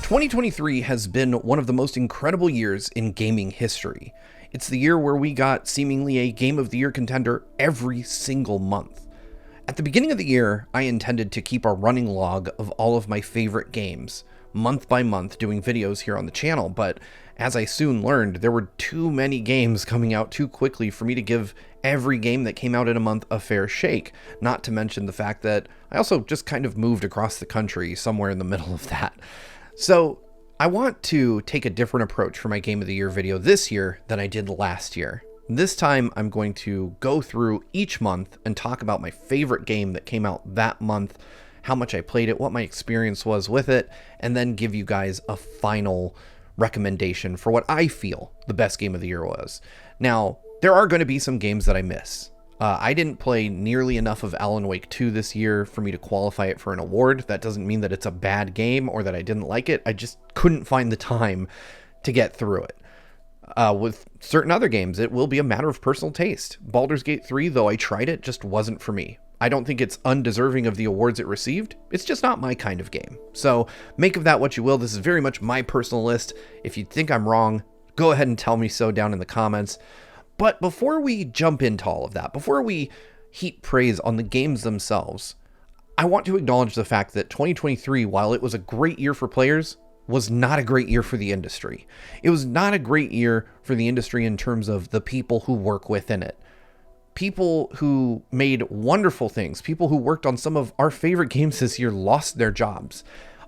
2023 has been one of the most incredible years in gaming history. It's the year where we got seemingly a Game of the Year contender every single month. At the beginning of the year, I intended to keep a running log of all of my favorite games, month by month, doing videos here on the channel, but as I soon learned, there were too many games coming out too quickly for me to give every game that came out in a month a fair shake, not to mention the fact that I also just kind of moved across the country somewhere in the middle of that. So I want to take a different approach for my Game of the Year video this year than I did last year. This time I'm going to go through each month and talk about my favorite game that came out that month, how much I played it, what my experience was with it, and then give you guys a final recommendation for what I feel the best Game of the Year was. Now, there are going to be some games that I miss. I didn't play nearly enough of Alan Wake 2 this year for me to qualify it for an award. That doesn't mean that it's a bad game or that I didn't like it. I just couldn't find the time to get through it. With certain other games, it will be a matter of personal taste. Baldur's Gate 3, though I tried it, just wasn't for me. I don't think it's undeserving of the awards it received. It's just not my kind of game. So make of that what you will. This is very much my personal list. If you think I'm wrong, go ahead and tell me so down in the comments. But before we jump into all of that, before we heap praise on the games themselves, I want to acknowledge the fact that 2023, while it was a great year for players, was not a great year for the industry. It was not a great year for the industry in terms of the people who work within it. People who made wonderful things, people who worked on some of our favorite games this year lost their jobs.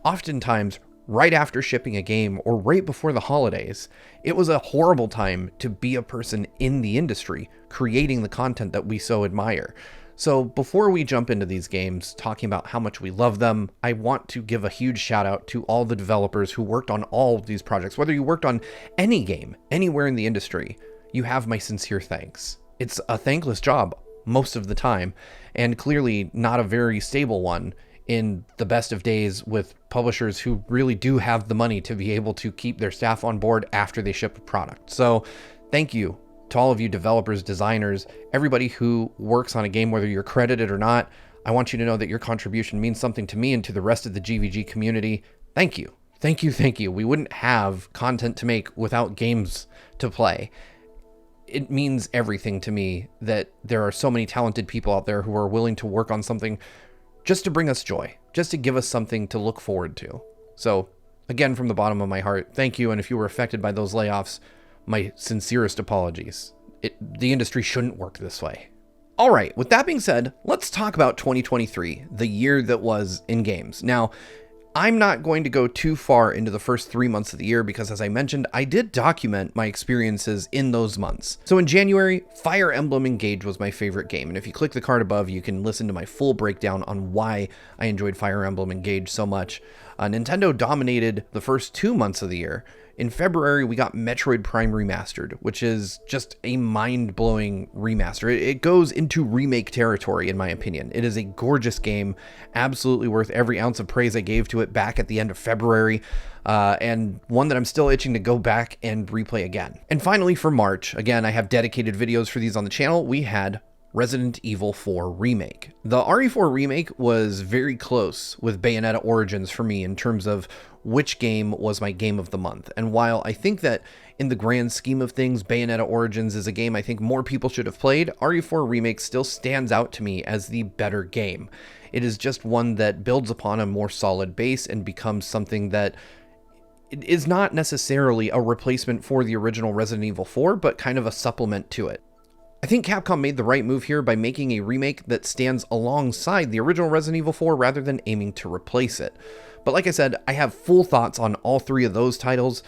Oftentimes, right after shipping a game or right before the holidays. It was a horrible time to be a person in the industry, creating the content that we so admire. So before we jump into these games, talking about how much we love them, I want to give a huge shout out to all the developers who worked on all of these projects. Whether you worked on any game, anywhere in the industry, you have my sincere thanks. It's a thankless job most of the time, and clearly not a very stable one in the best of days with publishers who really do have the money to be able to keep their staff on board after they ship a product. So thank you to all of you developers, designers, everybody who works on a game, whether you're credited or not. I want you to know that your contribution means something to me and to the rest of the GVG community. Thank you. Thank you. Thank you. We wouldn't have content to make without games to play. It means everything to me that there are so many talented people out there who are willing to work on something just to bring us joy, just to give us something to look forward to. So again, from the bottom of my heart, thank you. And if you were affected by those layoffs, my sincerest apologies. The industry shouldn't work this way. All right, with that being said, let's talk about 2023, the year that was in games. Now, I'm not going to go too far into the first 3 months of the year because, as I mentioned, I did document my experiences in those months. So in January, Fire Emblem Engage was my favorite game, and if you click the card above, you can listen to my full breakdown on why I enjoyed Fire Emblem Engage so much. Nintendo dominated the first 2 months of the year. In February, we got Metroid Prime Remastered, which is just a mind-blowing remaster. It goes into remake territory, in my opinion. It is a gorgeous game, absolutely worth every ounce of praise I gave to it back at the end of February, and one that I'm still itching to go back and replay again. And finally, for March, again, I have dedicated videos for these on the channel, we had Resident Evil 4 Remake. The RE4 Remake was very close with Bayonetta Origins for me in terms of which game was my game of the month. And while I think that in the grand scheme of things, Bayonetta Origins is a game I think more people should have played, RE4 Remake still stands out to me as the better game. It is just one that builds upon a more solid base and becomes something that is not necessarily a replacement for the original Resident Evil 4, but kind of a supplement to it. I think Capcom made the right move here by making a remake that stands alongside the original Resident Evil 4 rather than aiming to replace it. But like I said, I have full thoughts on all three of those titles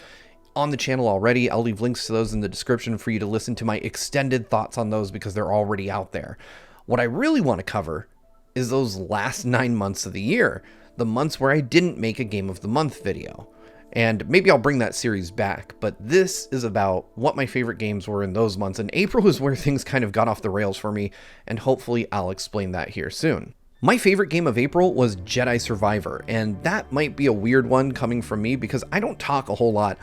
on the channel already. I'll leave links to those in the description for you to listen to my extended thoughts on those because they're already out there. What I really want to cover is those last 9 months of the year, the months where I didn't make a Game of the Month video. And maybe I'll bring that series back, but this is about what my favorite games were in those months, and April is where things kind of got off the rails for me, and hopefully I'll explain that here soon. My favorite game of April was Jedi Survivor, and that might be a weird one coming from me because I don't talk a whole lot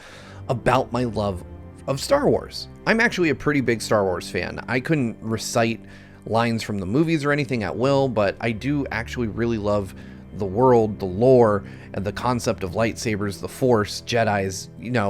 about my love of Star Wars. I'm actually a pretty big Star Wars fan. I couldn't recite lines from the movies or anything at will, but I do actually really love the world, the lore, and the concept of lightsabers, the Force, Jedis,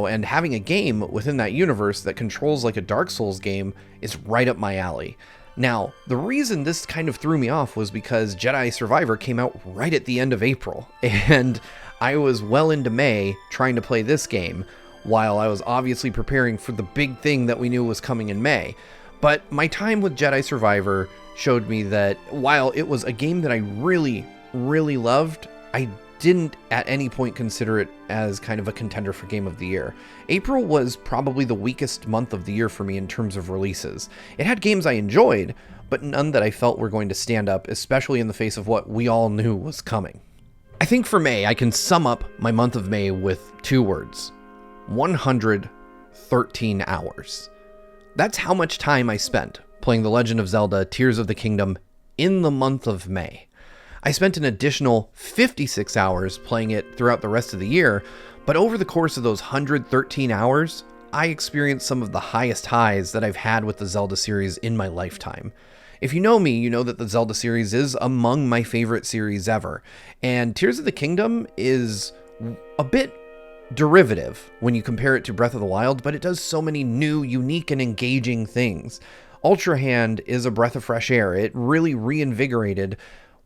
and having a game within that universe that controls like a Dark Souls game is right up my alley. Now, the reason this kind of threw me off was because Jedi Survivor came out right at the end of April, and I was well into May trying to play this game, while I was obviously preparing for the big thing that we knew was coming in May. But my time with Jedi Survivor showed me that while it was a game that I really, really loved, I didn't at any point consider it as kind of a contender for Game of the Year. April was probably the weakest month of the year for me in terms of releases. It had games I enjoyed, but none that I felt were going to stand up, especially in the face of what we all knew was coming. I think for May, I can sum up my month of May with 2 words: 113 hours. That's how much time I spent playing The Legend of Zelda Tears of the Kingdom in the month of May. I spent an additional 56 hours playing it throughout the rest of the year, but over the course of those 113 hours, I experienced some of the highest highs that I've had with the Zelda series in my lifetime. If you know me, you know that the Zelda series is among my favorite series ever, and Tears of the Kingdom is a bit derivative when you compare it to Breath of the Wild, but it does so many new, unique, and engaging things. Ultra Hand is a breath of fresh air. It really reinvigorated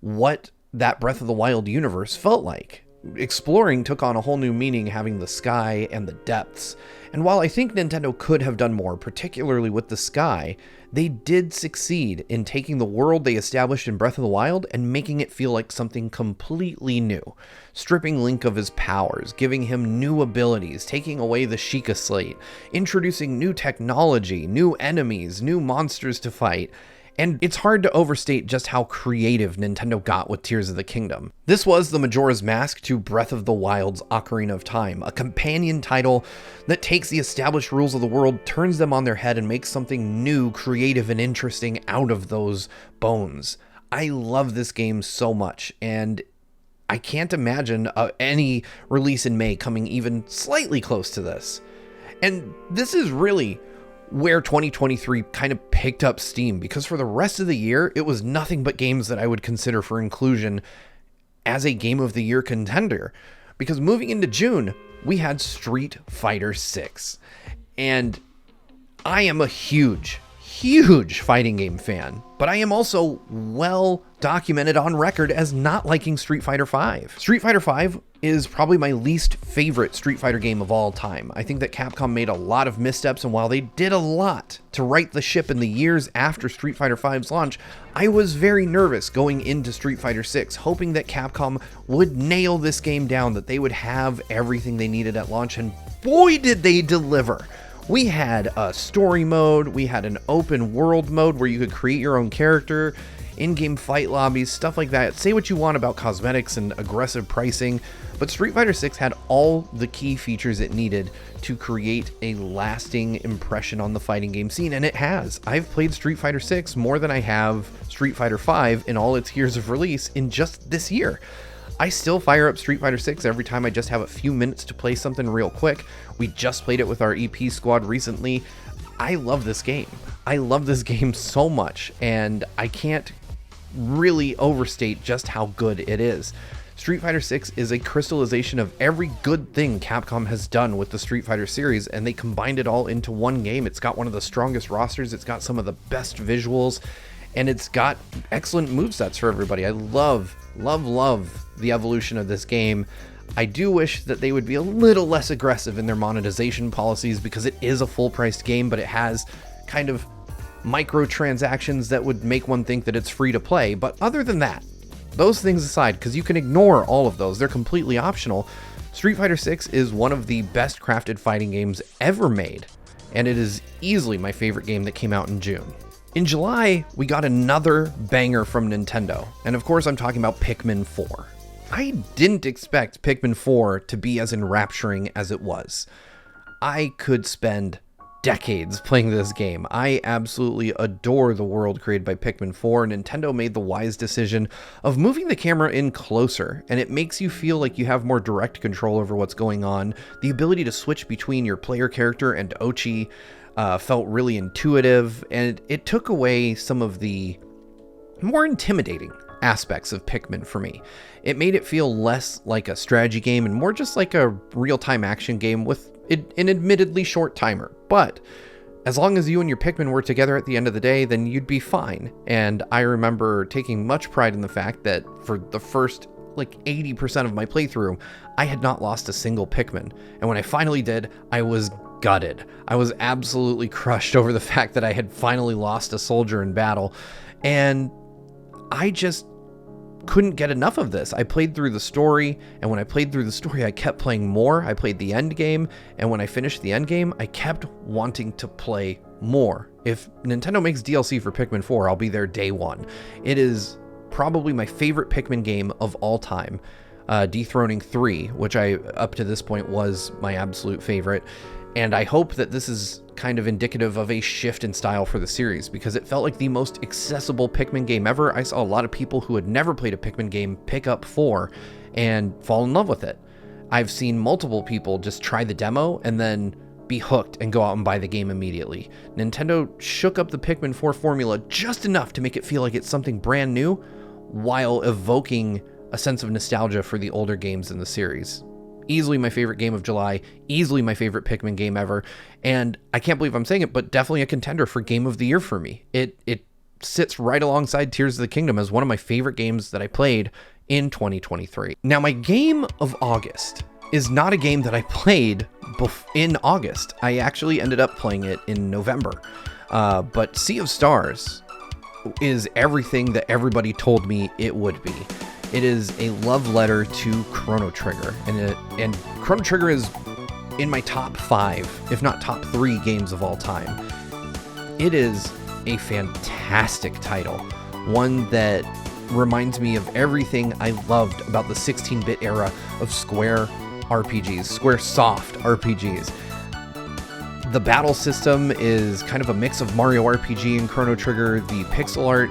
what that Breath of the Wild universe felt like. Exploring took on a whole new meaning, having the sky and the depths. And while I think Nintendo could have done more, particularly with the sky, they did succeed in taking the world they established in Breath of the Wild and making it feel like something completely new. Stripping Link of his powers, giving him new abilities, taking away the Sheikah Slate, introducing new technology, new enemies, new monsters to fight. And it's hard to overstate just how creative Nintendo got with Tears of the Kingdom. This was the Majora's Mask to Breath of the Wild's Ocarina of Time, a companion title that takes the established rules of the world, turns them on their head, and makes something new, creative, and interesting out of those bones. I love this game so much, and I can't imagine any release in May coming even slightly close to this. And this is really where 2023 kind of picked up steam, because for the rest of the year, it was nothing but games that I would consider for inclusion as a Game of the Year contender. Because moving into June, we had Street Fighter 6. And I am a huge fighting game fan, but I am also well documented on record as not liking Street Fighter V. Street Fighter V is probably my least favorite Street Fighter game of all time. I think that Capcom made a lot of missteps, and while they did a lot to right the ship in the years after Street Fighter V's launch, I was very nervous going into Street Fighter 6, hoping that Capcom would nail this game down, that they would have everything they needed at launch, and boy did they deliver. We had a story mode, we had an open world mode where you could create your own character, in-game fight lobbies, stuff like that. Say what you want about cosmetics and aggressive pricing, but Street Fighter 6 had all the key features it needed to create a lasting impression on the fighting game scene, and it has. I've played Street Fighter 6 more than I have Street Fighter 5 in all its years of release in just this year. I still fire up Street Fighter 6 every time I just have a few minutes to play something real quick. We just played it with our EP squad recently. I love this game. I love this game so much, and I can't really overstate just how good it is. Street Fighter 6 is a crystallization of every good thing Capcom has done with the Street Fighter series, and they combined it all into one game. It's got one of the strongest rosters, it's got some of the best visuals, and it's got excellent movesets for everybody. I love the evolution of this game. I do wish that they would be a little less aggressive in their monetization policies, because it is a full-priced game, but it has kind of microtransactions that would make one think that it's free to play. But other than that, those things aside, because you can ignore all of those, they're completely optional, Street Fighter 6 is one of the best crafted fighting games ever made, and it is easily my favorite game that came out in June. In July, we got another banger from Nintendo, and of course I'm talking about Pikmin 4. I didn't expect Pikmin 4 to be as enrapturing as it was. I could spend decades playing this game. I absolutely adore the world created by Pikmin 4. Nintendo made the wise decision of moving the camera in closer, and it makes you feel like you have more direct control over what's going on. The ability to switch between your player character and Ochi felt really intuitive, and it took away some of the more intimidating aspects of Pikmin for me. It made it feel less like a strategy game and more just like a real-time action game with an admittedly short timer. But as long as you and your Pikmin were together at the end of the day, then you'd be fine. And I remember taking much pride in the fact that for the first 80% of my playthrough, I had not lost a single Pikmin. And when I finally did, I was gutted. I was absolutely crushed over the fact that I had finally lost a soldier in battle. And I just couldn't get enough of this. I played through the story, and when I played through the story, I kept playing more. I played the end game, and when I finished the end game, I kept wanting to play more. If Nintendo makes DLC for Pikmin 4, I'll be there day one. It is probably my favorite Pikmin game of all time, dethroning 3, which up to this point was my absolute favorite. And I hope that this is kind of indicative of a shift in style for the series, because it felt like the most accessible Pikmin game ever. I saw a lot of people who had never played a Pikmin game pick up 4 and fall in love with it. I've seen multiple people just try the demo and then be hooked and go out and buy the game immediately. Nintendo shook up the Pikmin 4 formula just enough to make it feel like it's something brand new, while evoking a sense of nostalgia for the older games in the series. Easily my favorite game of July, easily my favorite Pikmin game ever, and I can't believe I'm saying it, but definitely a contender for Game of the Year for me. It sits right alongside Tears of the Kingdom as one of my favorite games that I played in 2023. Now, my game of August is not a game that I played in August. I actually ended up playing it in November, but Sea of Stars is everything that everybody told me it would be. It is a love letter to Chrono Trigger, and Chrono Trigger is in my top 5, if not top 3 games of all time. It is a fantastic title, one that reminds me of everything I loved about the 16-bit era of Square RPGs, Squaresoft RPGs. The battle system is kind of a mix of Mario RPG and Chrono Trigger. The pixel art,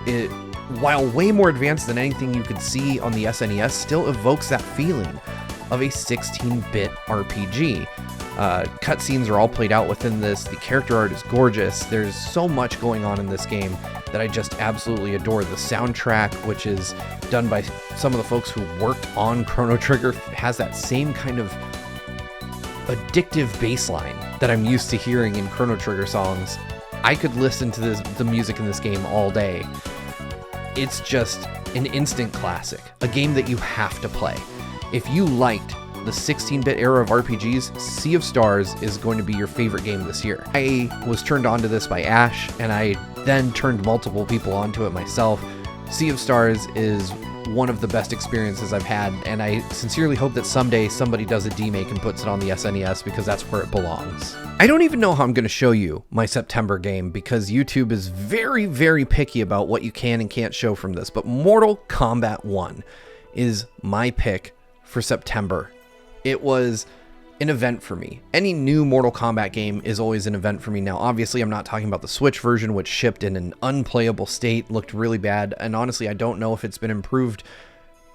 while way more advanced than anything you could see on the SNES, still evokes that feeling of a 16-bit RPG. Cutscenes are all played out within this. The character art is gorgeous. There's so much going on in this game that I just absolutely adore. The soundtrack, which is done by some of the folks who worked on Chrono Trigger, has that same kind of addictive bass line that I'm used to hearing in Chrono Trigger songs. I could listen to the music in this game all day. It's just an instant classic, a game that you have to play. If you liked the 16-bit era of RPGs, Sea of Stars is going to be your favorite game this year. I was turned on to this by Ash, and I then turned multiple people onto it myself. Sea of Stars is one of the best experiences I've had, and I sincerely hope that someday somebody does a demake and puts it on the SNES, because that's where it belongs. I don't even know how I'm going to show you my September game, because YouTube is very, very picky about what you can and can't show from this, but Mortal Kombat 1 is my pick for September. It was an event for me. Any new Mortal Kombat game is always an event for me. Now, obviously, I'm not talking about the Switch version, which shipped in an unplayable state, looked really bad, and honestly, I don't know if it's been improved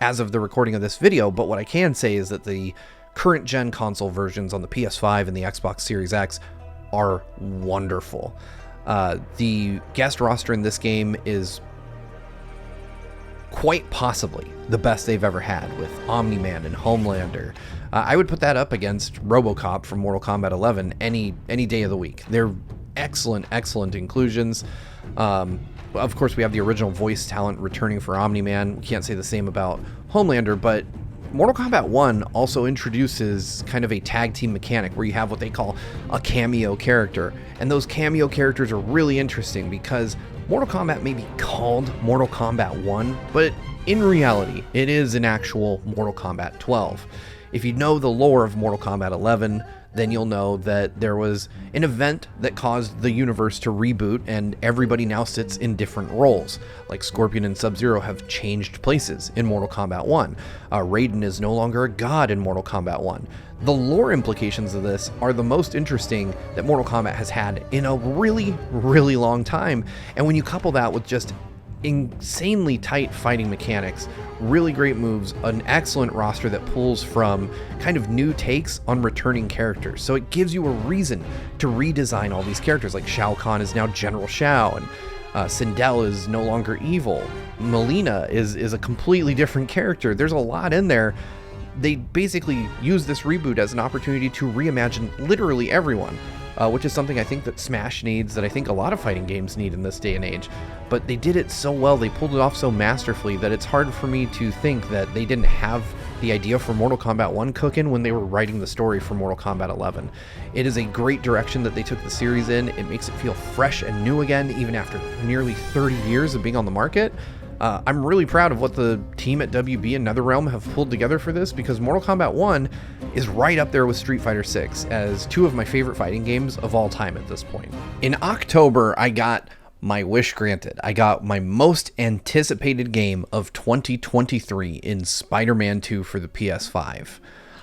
as of the recording of this video, but what I can say is that the current gen console versions on the PS5 and the Xbox Series X are wonderful. The guest roster in this game is quite possibly the best they've ever had, with Omni-Man and Homelander. I would put that up against RoboCop from Mortal Kombat 11 any day of the week. They're excellent inclusions. Of course, we have the original voice talent returning for Omni-Man. We can't say the same about Homelander, but Mortal Kombat 1 also introduces kind of a tag team mechanic where you have what they call a cameo character. And those cameo characters are really interesting because Mortal Kombat may be called Mortal Kombat 1, but in reality, it is an actual Mortal Kombat 12. If you know the lore of Mortal Kombat 11, then you'll know that there was an event that caused the universe to reboot, and everybody now sits in different roles. Like Scorpion and Sub-Zero have changed places in Mortal Kombat 1. Raiden is no longer a god in Mortal Kombat 1. The lore implications of this are the most interesting that Mortal Kombat has had in a really, really long time. And when you couple that with just insanely tight fighting mechanics, really great moves, an excellent roster that pulls from kind of new takes on returning characters. So it gives you a reason to redesign all these characters, like Shao Kahn is now General Shao, and Sindel is no longer evil. Melina is a completely different character. There's a lot in there. They basically use this reboot as an opportunity to reimagine literally everyone, which is something I think that Smash needs, that I think a lot of fighting games need in this day and age. But they did it so well, they pulled it off so masterfully, that it's hard for me to think that they didn't have the idea for Mortal Kombat 1 cooking when they were writing the story for Mortal Kombat 11. It is a great direction that they took the series in. It makes it feel fresh and new again, even after nearly 30 years of being on the market. I'm really proud of what the team at WB and NetherRealm have pulled together for this, because Mortal Kombat 1 is right up there with Street Fighter 6 as two of my favorite fighting games of all time at this point. In October, I got my wish granted. I got my most anticipated game of 2023 in Spider-Man 2 for the PS5.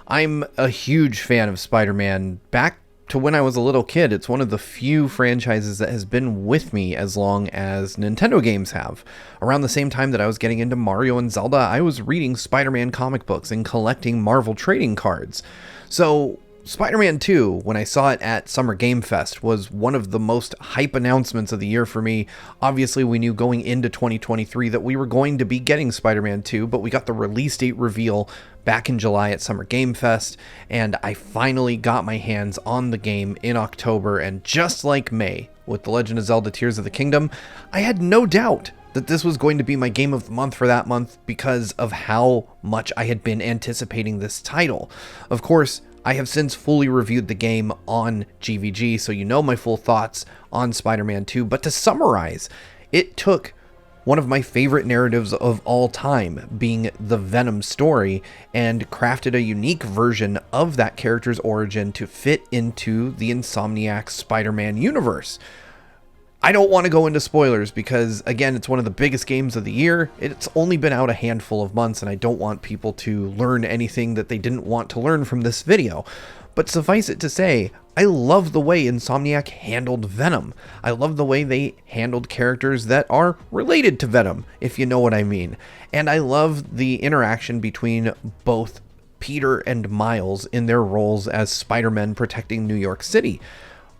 I'm a huge fan of Spider-Man back to when I was a little kid. It's one of the few franchises that has been with me as long as Nintendo games have. Around the same time that I was getting into Mario and Zelda, I was reading Spider-Man comic books and collecting Marvel trading cards. So Spider-Man 2, when I saw it at Summer Game Fest, was one of the most hype announcements of the year for me. Obviously, we knew going into 2023 that we were going to be getting Spider-Man 2, but we got the release date reveal back in July at Summer Game Fest, and I finally got my hands on the game in October, and just like May with The Legend of Zelda Tears of the Kingdom, I had no doubt that this was going to be my game of the month for that month because of how much I had been anticipating this title. Of course, I have since fully reviewed the game on GVG, so you know my full thoughts on Spider-Man 2, but to summarize, it took one of my favorite narratives of all time, being the Venom story, and crafted a unique version of that character's origin to fit into the Insomniac Spider-Man universe. I don't want to go into spoilers because, again, it's one of the biggest games of the year. It's only been out a handful of months, and I don't want people to learn anything that they didn't want to learn from this video. But suffice it to say, I love the way Insomniac handled Venom. I love the way they handled characters that are related to Venom, if you know what I mean. And I love the interaction between both Peter and Miles in their roles as Spider-Men protecting New York City.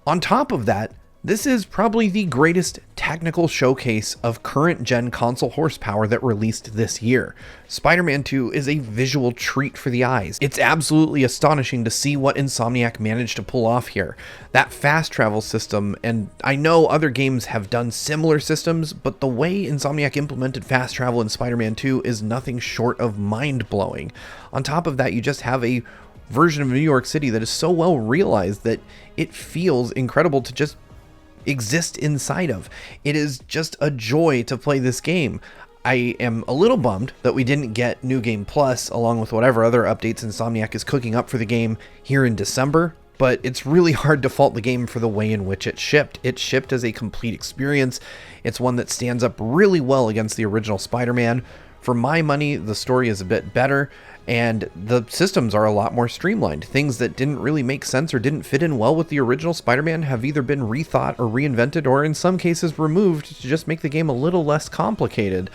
On top of that, this is probably the greatest technical showcase of current-gen console horsepower that released this year. Spider-Man 2 is a visual treat for the eyes. It's absolutely astonishing to see what Insomniac managed to pull off here. That fast travel system, and I know other games have done similar systems, but the way Insomniac implemented fast travel in Spider-Man 2 is nothing short of mind-blowing. On top of that, you just have a version of New York City that is so well realized that it feels incredible to just exist inside of. It is just a joy to play this game. I am a little bummed that we didn't get New Game Plus along with whatever other updates Insomniac is cooking up for the game here in December, but it's really hard to fault the game for the way in which it shipped. It shipped as a complete experience. It's one that stands up really well against the original Spider-Man. For my money, the story is a bit better, and the systems are a lot more streamlined. Things that didn't really make sense or didn't fit in well with the original Spider-Man have either been rethought or reinvented, or in some cases removed to just make the game a little less complicated.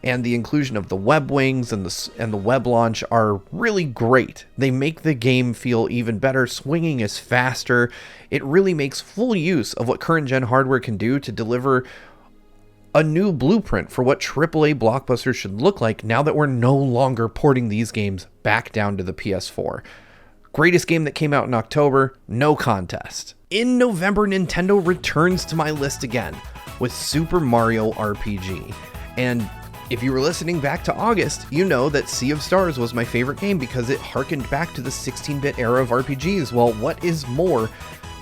And the inclusion of the web wings and the web launch are really great. They make the game feel even better. Swinging is faster. It really makes full use of what current-gen hardware can do to deliver a new blueprint for what AAA blockbusters should look like now that we're no longer porting these games back down to the PS4. Greatest game that came out in October, no contest. In November, Nintendo returns to my list again with Super Mario RPG. And if you were listening back to August, you know that Sea of Stars was my favorite game because it harkened back to the 16-bit era of RPGs. Well, what is more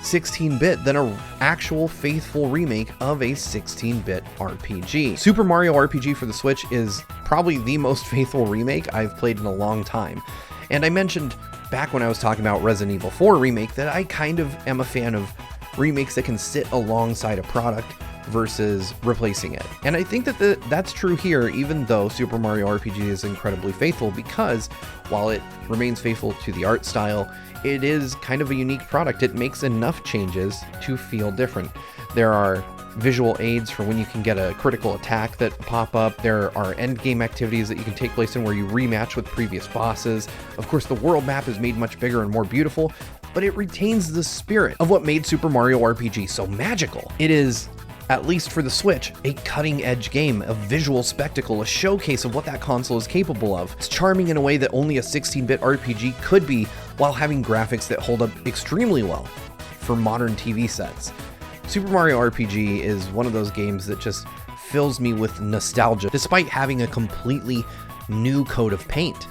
16-bit than an actual faithful remake of a 16-bit RPG. Super Mario RPG for the Switch is probably the most faithful remake I've played in a long time. And I mentioned back when I was talking about Resident Evil 4 Remake that I kind of am a fan of remakes that can sit alongside a product versus replacing it. And I think that that's true here, even though Super Mario RPG is incredibly faithful, because while it remains faithful to the art style, it is kind of a unique product. It makes enough changes to feel different. There are visual aids for when you can get a critical attack that pop up. There are endgame activities that you can take place in where you rematch with previous bosses. Of course, the world map is made much bigger and more beautiful, but it retains the spirit of what made Super Mario RPG so magical. It is at least for the Switch, a cutting-edge game, a visual spectacle, a showcase of what that console is capable of. It's charming in a way that only a 16-bit RPG could be, while having graphics that hold up extremely well for modern TV sets. Super Mario RPG is one of those games that just fills me with nostalgia, despite having a completely new coat of paint.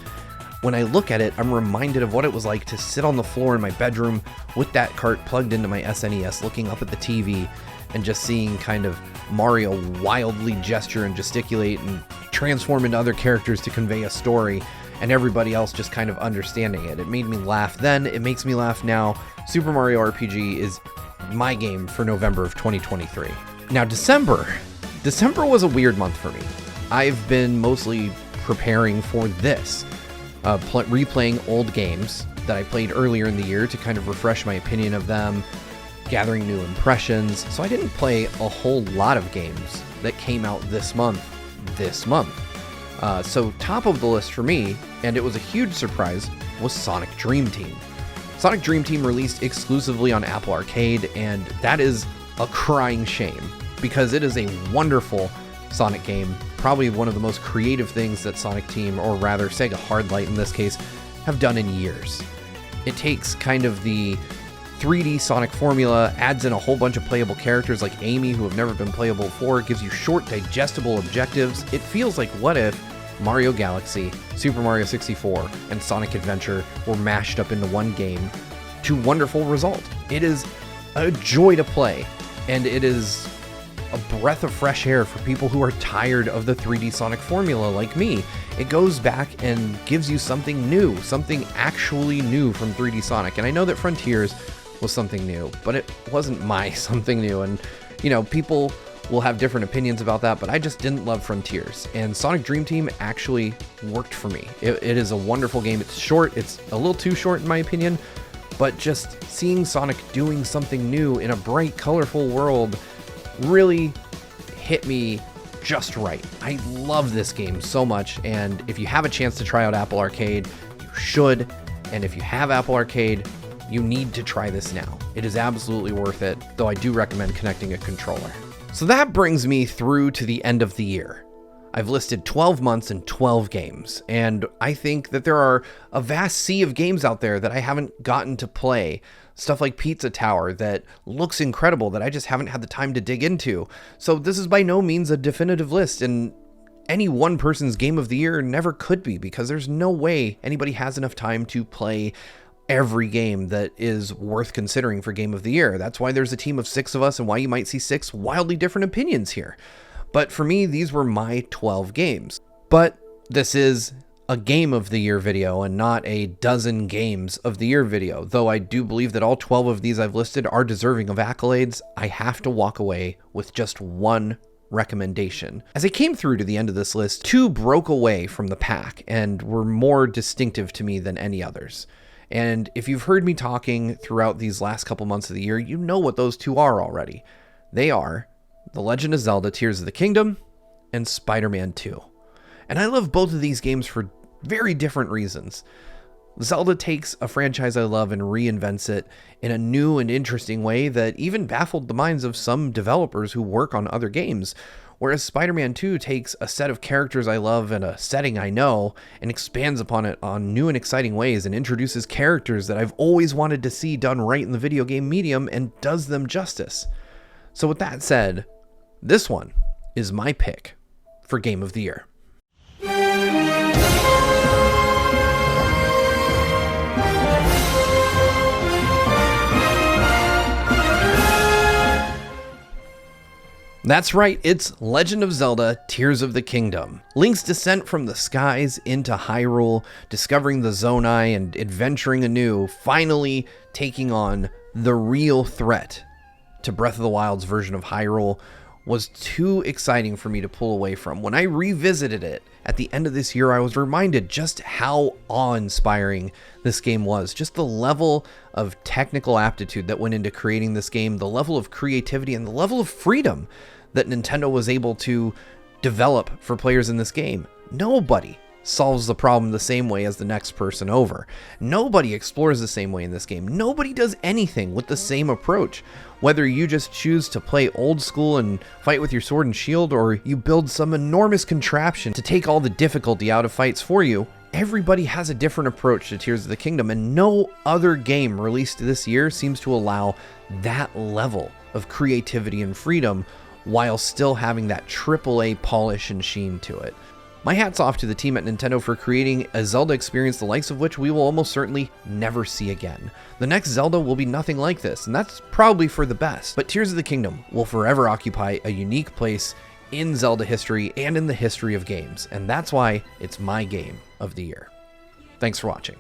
When I look at it, I'm reminded of what it was like to sit on the floor in my bedroom with that cart plugged into my SNES, looking up at the TV and just seeing kind of Mario wildly gesture and gesticulate and transform into other characters to convey a story, and everybody else just kind of understanding it. It made me laugh then, it makes me laugh now. Super Mario RPG is my game for November of 2023. Now, December was a weird month for me. I've been mostly preparing for this. Replaying old games that I played earlier in the year to kind of refresh my opinion of them, gathering new impressions. So I didn't play a whole lot of games that came out this month. So top of the list for me, and it was a huge surprise, was Sonic Dream Team. Sonic Dream Team released exclusively on Apple Arcade, and that is a crying shame because it is a wonderful Sonic game, probably one of the most creative things that Sonic Team, or rather Sega Hardlight in this case, have done in years. It takes kind of the 3D Sonic formula, adds in a whole bunch of playable characters like Amy who have never been playable before, gives you short, digestible objectives. It feels like what if Mario Galaxy, Super Mario 64, and Sonic Adventure were mashed up into one game to wonderful result. It is a joy to play, and it is a breath of fresh air for people who are tired of the 3D Sonic formula like me. It goes back and gives you something new, something actually new from 3D Sonic. And I know that Frontiers was something new, but it wasn't my something new. And, you know, people will have different opinions about that, but I just didn't love Frontiers. And Sonic Dream Team actually worked for me. It is a wonderful game. It's short. It's a little too short in my opinion, but just seeing Sonic doing something new in a bright, colorful world really hit me just right. I love this game so much, and if you have a chance to try out Apple Arcade, you should. And if you have Apple Arcade, you need to try this now. It is absolutely worth it, though I do recommend connecting a controller. So that brings me through to the end of the year. I've listed 12 months and 12 games, and I think that there are a vast sea of games out there that I haven't gotten to play. Stuff like Pizza Tower that looks incredible that I just haven't had the time to dig into. So this is by no means a definitive list, and any one person's game of the year never could be, because there's no way anybody has enough time to play every game that is worth considering for game of the year. That's why there's a team of 6 of us, and why you might see 6 wildly different opinions here. But for me, these were my 12 games. But this is a game of the year video and not a dozen games of the year video. Though I do believe that all 12 of these I've listed are deserving of accolades, I have to walk away with just one recommendation. As I came through to the end of this list, 2 broke away from the pack and were more distinctive to me than any others. And if you've heard me talking throughout these last couple months of the year, you know what those 2 are already. They are The Legend of Zelda Tears of the Kingdom and Spider-Man 2. And I love both of these games for very different reasons. Zelda takes a franchise I love and reinvents it in a new and interesting way that even baffled the minds of some developers who work on other games, whereas Spider-Man 2 takes a set of characters I love and a setting I know and expands upon it on new and exciting ways and introduces characters that I've always wanted to see done right in the video game medium and does them justice. So with that said, this one is my pick for Game of the Year. That's right, it's Legend of Zelda Tears of the Kingdom. Link's descent from the skies into Hyrule, discovering the Zonai and adventuring anew, finally taking on the real threat to Breath of the Wild's version of Hyrule, was too exciting for me to pull away from. When I revisited it at the end of this year, I was reminded just how awe-inspiring this game was. Just the level of technical aptitude that went into creating this game, the level of creativity, and the level of freedom that Nintendo was able to develop for players in this game. Nobody solves the problem the same way as the next person over. Nobody explores the same way in this game. Nobody does anything with the same approach. Whether you just choose to play old school and fight with your sword and shield, or you build some enormous contraption to take all the difficulty out of fights for you, everybody has a different approach to Tears of the Kingdom, and no other game released this year seems to allow that level of creativity and freedom while still having that AAA polish and sheen to it. My hat's off to the team at Nintendo for creating a Zelda experience the likes of which we will almost certainly never see again. The next Zelda will be nothing like this, and that's probably for the best. But Tears of the Kingdom will forever occupy a unique place in Zelda history and in the history of games, and that's why it's my game of the year. Thanks for watching.